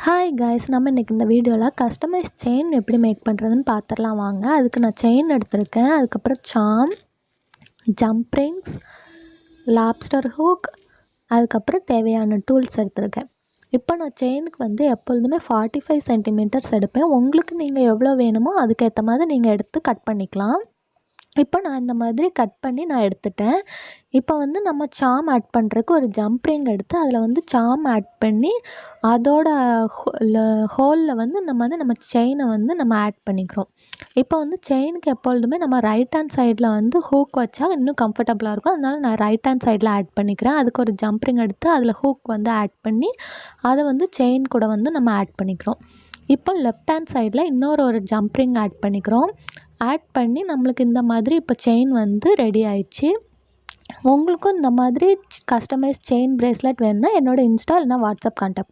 Hi guys, நம்ம இன்றைக்கி இந்த வீடியோவில் கஸ்டமைஸ் செயின் எப்படி மேக் பண்ணுறதுன்னு பார்த்துடலாம் வாங்க. அதுக்கு நான் செயின் எடுத்திருக்கேன். அதுக்கப்புறம் ஜம்ப் ரிங்ஸ், லாப்ஸ்டர் ஹூக், அதுக்கப்புறம் தேவையான டூல்ஸ் எடுத்திருக்கேன். இப்போ நான் செயினுக்கு வந்து எப்பொழுதுமே 45 சென்டிமீட்டர்ஸ் எடுப்பேன். உங்களுக்கு நீங்கள் எவ்வளோ வேணுமோ அதுக்கேற்ற மாதிரி நீங்கள் எடுத்து கட் பண்ணிக்கலாம். இப்போ நான் இந்த மாதிரி கட் பண்ணி நான் எடுத்துட்டேன். இப்போ வந்து நம்ம சாம் ஆட் பண்ணுறதுக்கு ஒரு ஜம்ப் ரிங் எடுத்து அதில் வந்து சாம் ஆட் பண்ணி அதோட ஹோலில் வந்து நம்ம செயினை வந்து நம்ம ஆட் பண்ணிக்கிறோம். இப்போ வந்து செயினுக்கு எப்பொழுதுமே நம்ம ரைட் ஹேண்ட் சைடில் வந்து ஹூக் வச்சா இன்னும் கம்ஃபர்டபுளாக இருக்கும். அதனால நான் ரைட் ஹேண்ட் சைடில் ஆட் பண்ணிக்கிறேன். அதுக்கு ஒரு ஜம்ப் ரிங் எடுத்து அதில் ஹூக் வந்து ஆட் பண்ணி அதை வந்து செயின் கூட வந்து நம்ம ஆட் பண்ணிக்கிறோம். இப்போ லெஃப்ட் ஹேண்ட் சைடில் ஒரு ஜம்ப் ரிங் ஆட் பண்ணிக்கிறோம். ஆட் பண்ணி நம்மளுக்கு இந்த மாதிரி இப்போ செயின் வந்து ரெடி ஆயிடுச்சு. உங்களுக்கும் இந்த மாதிரி கஸ்டமைஸ் செயின் பிரேஸ்லெட் வேணும்னா என்னோடய இன்ஸ்டா இல்லைனா வாட்ஸ்அப் கான்டாக்ட் பண்ணுங்கள்.